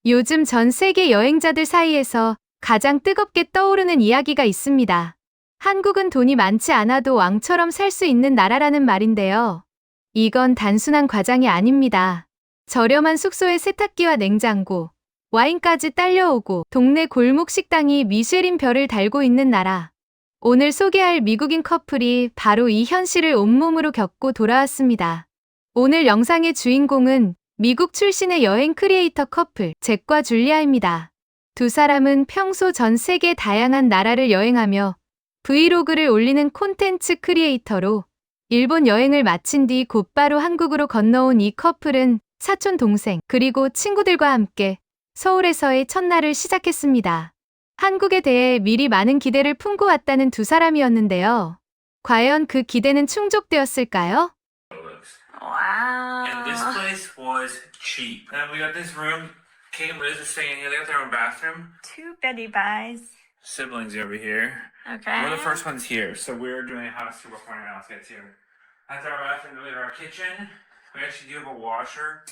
요즘 전 세계 여행자들 사이에서 가장 뜨겁게 떠오르는 이야기가 있습니다. 한국은 돈이 많지 않아도 왕처럼 살 수 있는 나라라는 말인데요. 이건 단순한 과장이 아닙니다. 저렴한 숙소에 세탁기와 냉장고, 와인까지 딸려오고 동네 골목 식당이 미쉐린 별을 달고 있는 나라. 오늘 소개할 미국인 커플이 바로 이 현실을 온몸으로 겪고 돌아왔습니다. 오늘 영상의 주인공은 미국 출신의 여행 크리에이터 커플 잭과 줄리아입니다. 두 사람은 평소 전 세계 다양한 나라를 여행하며 브이로그를 올리는 콘텐츠 크리에이터로 일본 여행을 마친 뒤 곧바로 한국으로 건너온 이 커플은 사촌 동생 그리고 친구들과 함께 서울에서의 첫날을 시작했습니다. 한국에 대해 미리 많은 기대를 품고 왔다는 두 사람이었는데요. 과연 그 기대는 충족되었을까요? Wow. And this place was cheap. And we got this room. Kate and Liz are staying here. They got their own bathroom. Two Betty Buys. Siblings over here. Okay. We're the first ones here, so we're doing a house tour before anyone else gets here. That's our bathroom. We have our kitchen. We actually do have a washer.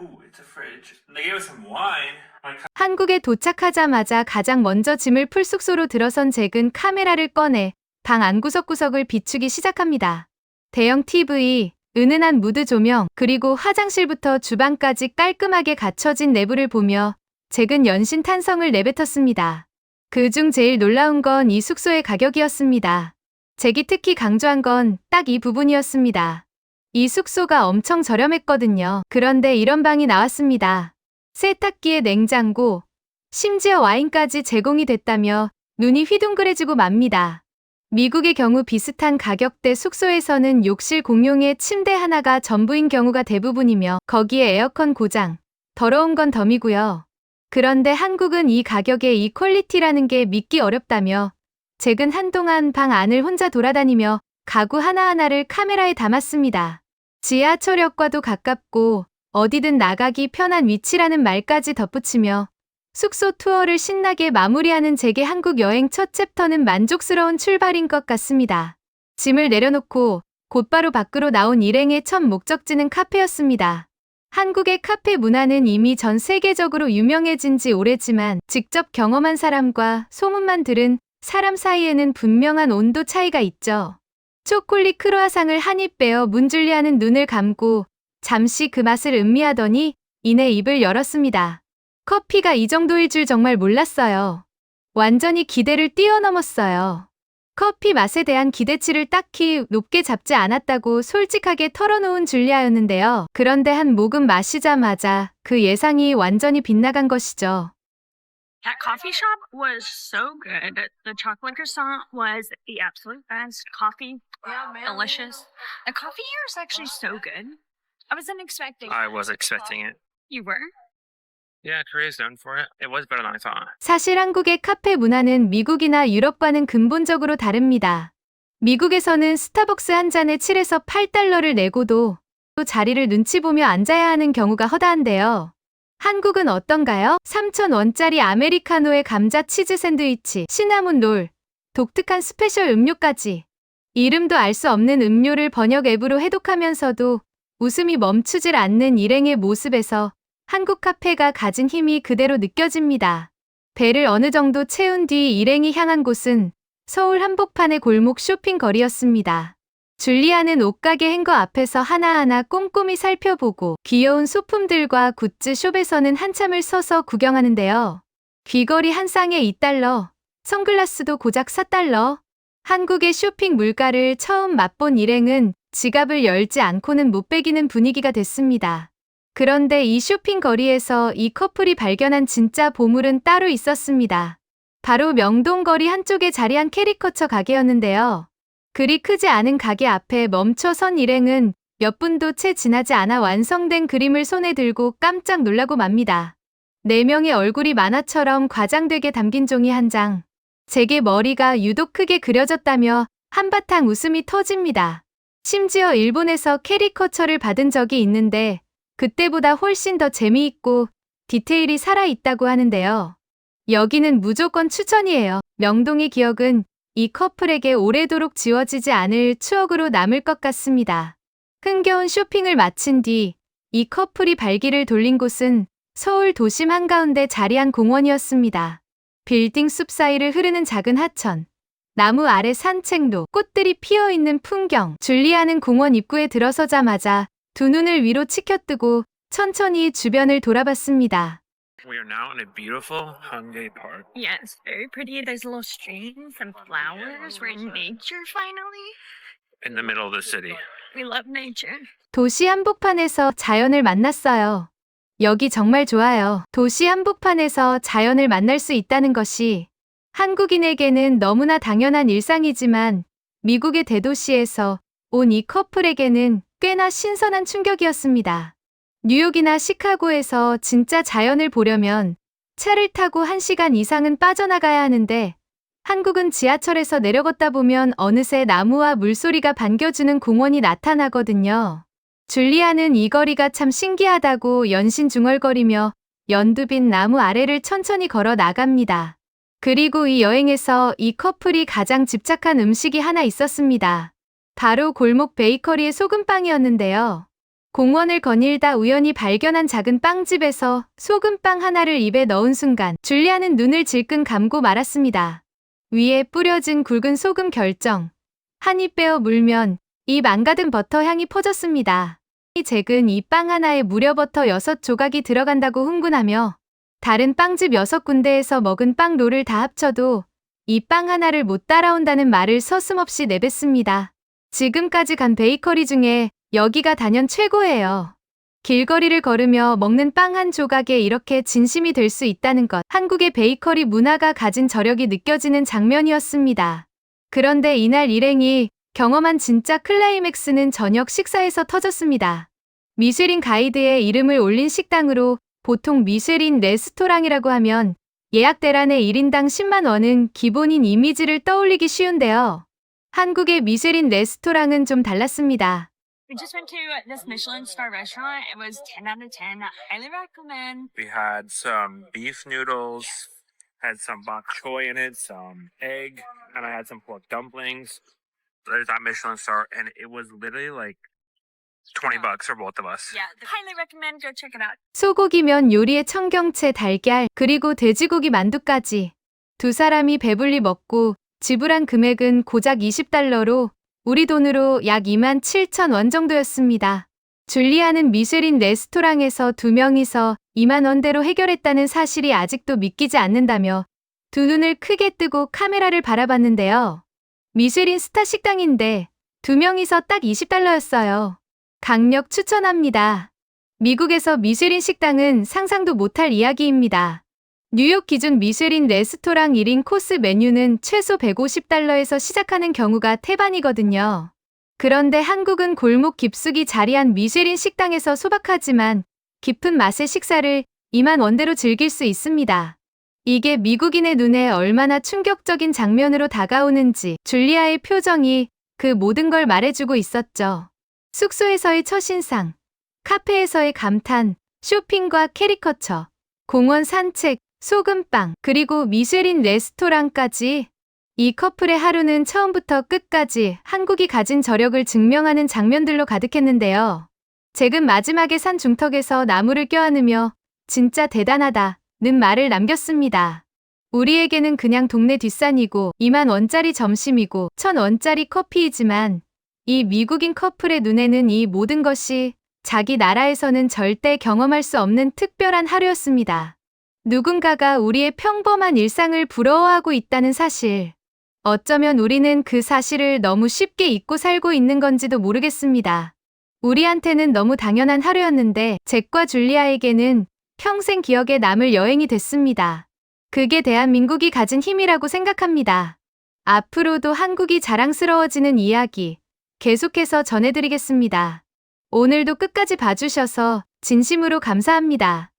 Ooh, it's a fridge. And they gave us some wine. 한국에 도착하자마자 가장 먼저 짐을 풀 숙소로 들어선 잭은 카메라를 꺼내 방 안 구석구석을 비추기 시작합니다. 대형 TV, 은은한 무드 조명, 그리고 화장실부터 주방까지 깔끔하게 갖춰진 내부를 보며 잭은 연신 탄성을 내뱉었습니다. 그중 제일 놀라운 건 이 숙소의 가격이었습니다. 잭이 특히 강조한 건 딱 이 부분이었습니다. 이 숙소가 엄청 저렴했거든요. 그런데 이런 방이 나왔습니다. 세탁기에 냉장고, 심지어 와인까지 제공이 됐다며 눈이 휘둥그레지고 맙니다. 미국의 경우 비슷한 가격대 숙소에서는 욕실 공용의 침대 하나가 전부인 경우가 대부분이며 거기에 에어컨 고장, 더러운 건 덤이고요. 그런데 한국은 이 가격에 이 퀄리티라는 게 믿기 어렵다며 잭은 한동안 방 안을 혼자 돌아다니며 가구 하나하나를 카메라에 담았습니다. 지하철역과도 가깝고 어디든 나가기 편한 위치라는 말까지 덧붙이며 숙소 투어를 신나게 마무리하는 잭의 한국 여행 첫 챕터는 만족스러운 출발인 것 같습니다. 짐을 내려놓고 곧바로 밖으로 나온 일행의 첫 목적지는 카페였습니다. 한국의 카페 문화는 이미 전 세계적으로 유명해진 지 오래지만 직접 경험한 사람과 소문만 들은 사람 사이에는 분명한 온도 차이가 있죠. 초콜릿 크루아상을 한 입 빼어 문줄리아는 눈을 감고 잠시 그 맛을 음미하더니 이내 입을 열었습니다. 커피가 이 정도일 줄 정말 몰랐어요. 완전히 기대를 뛰어넘었어요. 커피 맛에 대한 기대치를 딱히 높게 잡지 않았다고 솔직하게 털어놓은 줄리아였는데요. 그런데 한 모금 마시자마자 그 예상이 완전히 빗나간 것이죠. That coffee shop was so good. The chocolate croissant was the absolute best. Coffee, delicious. The coffee here is actually so good. I wasn't expecting. I was expecting it. You were? Yeah, Korea's known for it. It was better than I thought. 사실 한국의 카페 문화는 미국이나 유럽과는 근본적으로 다릅니다. 미국에서는 스타벅스 한 잔에 7에서 8달러를 내고도 또 자리를 눈치 보며 앉아야 하는 경우가 허다한데요. 한국은 어떤가요? 3,000원짜리 아메리카노에 감자 치즈 샌드위치, 시나몬 롤, 독특한 스페셜 음료까지. 이름도 알 수 없는 음료를 번역 앱으로 해독하면서도 웃음이 멈추질 않는 일행의 모습에서 한국 카페가 가진 힘이 그대로 느껴집니다. 배를 어느 정도 채운 뒤 일행이 향한 곳은 서울 한복판의 골목 쇼핑거리였습니다. 줄리아는 옷가게 행거 앞에서 하나하나 꼼꼼히 살펴보고 귀여운 소품들과 굿즈 숍에서는 한참을 서서 구경하는데요. 귀걸이 한 쌍에 2달러, 선글라스도 고작 4달러. 한국의 쇼핑 물가를 처음 맛본 일행은 지갑을 열지 않고는 못 빼기는 분위기가 됐습니다. 그런데 이 쇼핑거리에서 이 커플이 발견한 진짜 보물은 따로 있었습니다. 바로 명동거리 한쪽에 자리한 캐리커처 가게였는데요. 그리 크지 않은 가게 앞에 멈춰 선 일행은 몇 분도 채 지나지 않아 완성된 그림을 손에 들고 깜짝 놀라고 맙니다. 4명의 얼굴이 만화처럼 과장되게 담긴 종이 한 장. 잭의 머리가 유독 크게 그려졌다며 한바탕 웃음이 터집니다. 심지어 일본에서 캐리커처를 받은 적이 있는데 그때보다 훨씬 더 재미있고 디테일이 살아있다고 하는데요. 여기는 무조건 추천이에요. 명동의 기억은 이 커플에게 오래도록 지워지지 않을 추억으로 남을 것 같습니다. 흥겨운 쇼핑을 마친 뒤 이 커플이 발길을 돌린 곳은 서울 도심 한가운데 자리한 공원이었습니다. 빌딩 숲 사이를 흐르는 작은 하천, 나무 아래 산책로, 꽃들이 피어있는 풍경. 줄리아는 공원 입구에 들어서자마자 두 눈을 위로 치켜뜨고 천천히 주변을 돌아봤습니다. We are now in a beautiful Hungay Park. Yes, very pretty. There's little streams and flowers. We're in nature finally. In the middle of the city. We love nature. 도시 한복판에서 자연을 만났어요. 여기 정말 좋아요. 도시 한복판에서 자연을 만날 수 있다는 것이 한국인에게는 너무나 당연한 일상이지만 미국의 대도시에서 온 이 커플에게는 꽤나 신선한 충격이었습니다. 뉴욕이나 시카고에서 진짜 자연을 보려면 차를 타고 1시간 이상은 빠져나가야 하는데 한국은 지하철에서 내려걷다 보면 어느새 나무와 물소리가 반겨주는 공원이 나타나거든요. 줄리아는 이 거리가 참 신기하다고 연신 중얼거리며 연두빛 나무 아래를 천천히 걸어 나갑니다. 그리고 이 여행에서 이 커플이 가장 집착한 음식이 하나 있었습니다. 바로 골목 베이커리의 소금빵이었는데요. 공원을 거닐다 우연히 발견한 작은 빵집에서 소금빵 하나를 입에 넣은 순간 줄리아는 눈을 질끈 감고 말았습니다. 위에 뿌려진 굵은 소금 결정. 한 입 빼어 물면 입 안가득 버터 향이 퍼졌습니다. 잭은 이 빵 하나에 무려 버터 6조각이 들어간다고 흥분하며 다른 빵집 6군데에서 먹은 빵 롤을 다 합쳐도 이 빵 하나를 못 따라온다는 말을 서슴없이 내뱉습니다. 지금까지 간 베이커리 중에 여기가 단연 최고예요. 길거리를 걸으며 먹는 빵 한 조각에 이렇게 진심이 될 수 있다는 것. 한국의 베이커리 문화가 가진 저력이 느껴지는 장면이었습니다. 그런데 이날 일행이 경험한 진짜 클라이맥스는 저녁 식사에서 터졌습니다. 미쉐린 가이드에 이름을 올린 식당으로 보통 미쉐린 레스토랑이라고 하면 예약 대란의 1인당 10만 원은 기본인 이미지를 떠올리기 쉬운데요. 한국의 미쉐린 레스토랑은 좀 달랐습니다. We just went to this Michelin star restaurant. It was 10 out of 10. I highly recommend. We had some beef noodles, had some bok choy in it, some egg, and I had some pork dumplings. There's that Michelin star, and it was literally like $20 for both of us. Yeah, highly recommend. Go check it out. 소고기면 요리에 청경채, 달걀, 그리고 돼지고기 만두까지. 두 사람이 배불리 먹고 지불한 금액은 고작 $20로 우리 돈으로 약 27,000원 정도였습니다. 줄리아는 미쉐린 레스토랑에서 두 명이서 2만 원대로 해결했다는 사실이 아직도 믿기지 않는다며 두 눈을 크게 뜨고 카메라를 바라봤는데요. 미쉐린 스타 식당인데 두 명이서 딱 $20였어요. 강력 추천합니다. 미국에서 미쉐린 식당은 상상도 못할 이야기입니다. 뉴욕 기준 미쉐린 레스토랑 1인 코스 메뉴는 최소 $150에서 시작하는 경우가 태반이거든요. 그런데 한국은 골목 깊숙이 자리한 미쉐린 식당에서 소박하지만 깊은 맛의 식사를 2만 원대로 즐길 수 있습니다. 이게 미국인의 눈에 얼마나 충격적인 장면으로 다가오는지 줄리아의 표정이 그 모든 걸 말해주고 있었죠. 숙소에서의 첫인상, 카페에서의 감탄, 쇼핑과 캐리커처, 공원 산책, 소금빵, 그리고 미쉐린 레스토랑까지 이 커플의 하루는 처음부터 끝까지 한국이 가진 저력을 증명하는 장면들로 가득했는데요. 잭은 마지막에 산 중턱에서 나무를 껴안으며 진짜 대단하다는 말을 남겼습니다. 우리에게는 그냥 동네 뒷산이고 2만 원짜리 점심이고 1,000원짜리 커피이지만 이 미국인 커플의 눈에는 이 모든 것이 자기 나라에서는 절대 경험할 수 없는 특별한 하루였습니다. 누군가가 우리의 평범한 일상을 부러워하고 있다는 사실. 어쩌면 우리는 그 사실을 너무 쉽게 잊고 살고 있는 건지도 모르겠습니다. 우리한테는 너무 당연한 하루였는데 잭과 줄리아에게는 평생 기억에 남을 여행이 됐습니다. 그게 대한민국이 가진 힘이라고 생각합니다. 앞으로도 한국이 자랑스러워지는 이야기 계속해서 전해드리겠습니다. 오늘도 끝까지 봐주셔서 진심으로 감사합니다.